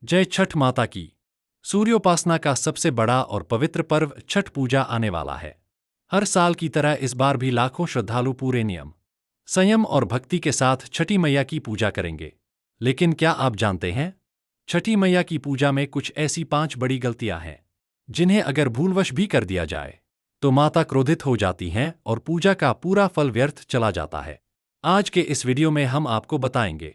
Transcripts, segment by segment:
जय छठ माता की। सूर्योपासना का सबसे बड़ा और पवित्र पर्व छठ पूजा आने वाला है। हर साल की तरह इस बार भी लाखों श्रद्धालु पूरे नियम, संयम और भक्ति के साथ छठी मैया की पूजा करेंगे। लेकिन क्या आप जानते हैं, छठी मैया की पूजा में कुछ ऐसी 5 बड़ी गलतियां हैं जिन्हें अगर भूलवश भी कर दिया जाए तो माता क्रोधित हो जाती हैं और पूजा का पूरा फल व्यर्थ चला जाता है। आज के इस वीडियो में हम आपको बताएंगे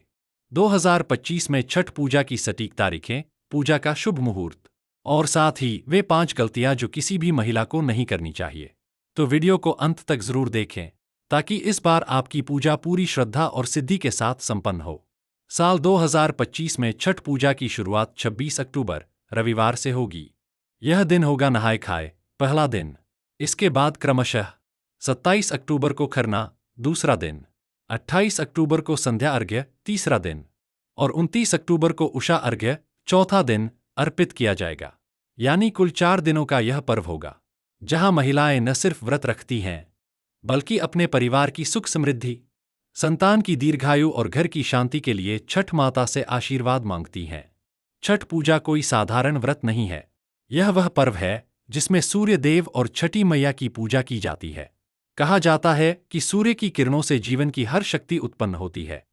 2025 में छठ पूजा की सटीक तारीखें, पूजा का शुभ मुहूर्त और साथ ही वे 5 गलतियां जो किसी भी महिला को नहीं करनी चाहिए। तो वीडियो को अंत तक जरूर देखें ताकि इस बार आपकी पूजा पूरी श्रद्धा और सिद्धि के साथ संपन्न हो। साल 2025 में छठ पूजा की शुरुआत 26 अक्टूबर रविवार से होगी। यह दिन होगा नहाय खाए पहला दिन। इसके बाद क्रमशः 27 अक्टूबर को खरना दूसरा दिन, 28 अक्टूबर को संध्या अर्घ्य तीसरा दिन और 29 अक्टूबर को उषा अर्घ्य चौथा दिन अर्पित किया जाएगा। यानी कुल 4 दिनों का यह पर्व होगा जहां महिलाएं न सिर्फ व्रत रखती हैं बल्कि अपने परिवार की सुख समृद्धि, संतान की दीर्घायु और घर की शांति के लिए छठ माता से आशीर्वाद मांगती हैं। छठ पूजा कोई साधारण व्रत नहीं है, यह वह पर्व है जिसमें सूर्य देव और छठी मैया की पूजा की जाती है। कहा जाता है कि सूर्य की किरणों से जीवन की हर शक्ति उत्पन्न होती है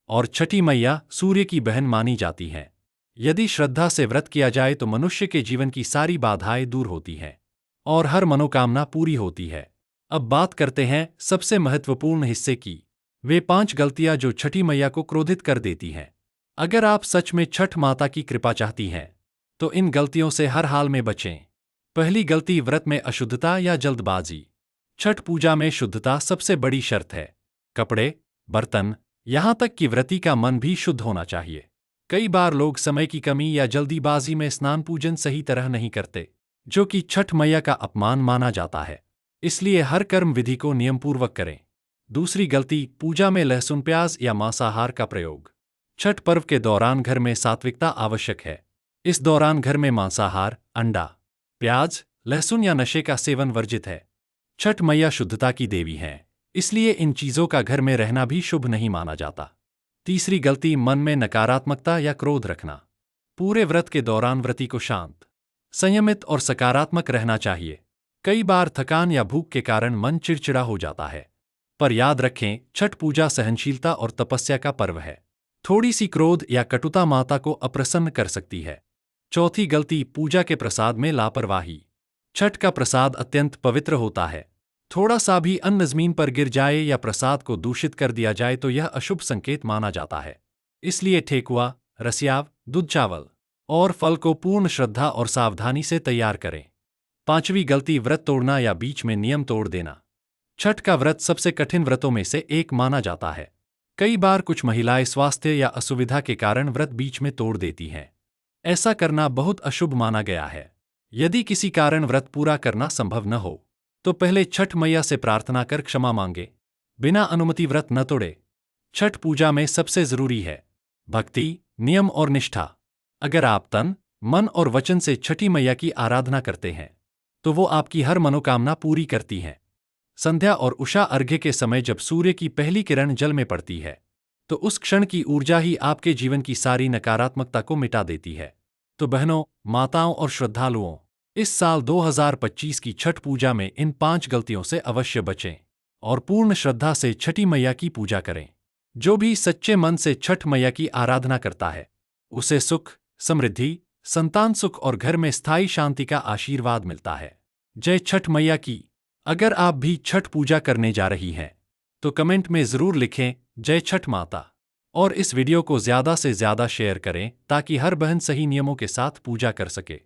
और छठी मैया सूर्य की बहन मानी जाती हैं। यदि श्रद्धा से व्रत किया जाए तो मनुष्य के जीवन की सारी बाधाएं दूर होती हैं और हर मनोकामना पूरी होती है। अब बात करते हैं सबसे महत्वपूर्ण हिस्से की, वे 5 गलतियां जो छठी मैया को क्रोधित कर देती हैं। अगर आप सच में छठ माता की कृपा चाहती हैं तो इन गलतियों से हर हाल में बचें। पहली गलती, व्रत में अशुद्धता या जल्दबाजी। छठ पूजा में शुद्धता सबसे बड़ी शर्त है। कपड़े, बर्तन, यहां तक कि व्रती का मन भी शुद्ध होना चाहिए। कई बार लोग समय की कमी या जल्दीबाजी में स्नान पूजन सही तरह नहीं करते, जो कि छठ मैया का अपमान माना जाता है। इसलिए हर कर्म विधि को नियमपूर्वक करें। दूसरी गलती, पूजा में लहसुन, प्याज या मांसाहार का प्रयोग। छठ पर्व के दौरान घर में सात्विकता आवश्यक है। इस दौरान घर में मांसाहार, अंडा, प्याज, लहसुन या नशे का सेवन वर्जित है। छठ मैया शुद्धता की देवी हैं, इसलिए इन चीजों का घर में रहना भी शुभ नहीं माना जाता। तीसरी गलती, मन में नकारात्मकता या क्रोध रखना। पूरे व्रत के दौरान व्रती को शांत, संयमित और सकारात्मक रहना चाहिए। कई बार थकान या भूख के कारण मन चिड़चिड़ा हो जाता है, पर याद रखें छठ पूजा सहनशीलता और तपस्या का पर्व है। थोड़ी सी क्रोध या कटुता माता को अप्रसन्न कर सकती है। चौथी गलती, पूजा के प्रसाद में लापरवाही। छठ का प्रसाद अत्यंत पवित्र होता है। थोड़ा सा भी अन्न जमीन पर गिर जाए या प्रसाद को दूषित कर दिया जाए तो यह अशुभ संकेत माना जाता है। इसलिए ठेकुआ, रसियाव, दूध, चावल और फल को पूर्ण श्रद्धा और सावधानी से तैयार करें। पांचवी गलती, व्रत तोड़ना या बीच में नियम तोड़ देना। छठ का व्रत सबसे कठिन व्रतों में से एक माना जाता है। कई बार कुछ महिलाएं स्वास्थ्य या असुविधा के कारण व्रत बीच में तोड़ देती हैं। ऐसा करना बहुत अशुभ माना गया है। यदि किसी कारण व्रत पूरा करना संभव न हो तो पहले छठ मैया से प्रार्थना कर क्षमा मांगे। बिना अनुमति व्रत न तोड़े। छठ पूजा में सबसे जरूरी है भक्ति, नियम और निष्ठा। अगर आप तन, मन और वचन से छठी मैया की आराधना करते हैं तो वो आपकी हर मनोकामना पूरी करती हैं। संध्या और उषा अर्घ्य के समय जब सूर्य की पहली किरण जल में पड़ती है तो उस क्षण की ऊर्जा ही आपके जीवन की सारी नकारात्मकता को मिटा देती है। तो बहनों, माताओं और श्रद्धालुओं, इस साल 2025 की छठ पूजा में इन 5 गलतियों से अवश्य बचें और पूर्ण श्रद्धा से छठी मैया की पूजा करें। जो भी सच्चे मन से छठ मैया की आराधना करता है उसे सुख, समृद्धि, संतान सुख और घर में स्थायी शांति का आशीर्वाद मिलता है। जय छठ मैया की। अगर आप भी छठ पूजा करने जा रही हैं तो कमेंट में जरूर लिखें जय छठ माता और इस वीडियो को ज्यादा से ज्यादा शेयर करें ताकि हर बहन सही नियमों के साथ पूजा कर सके।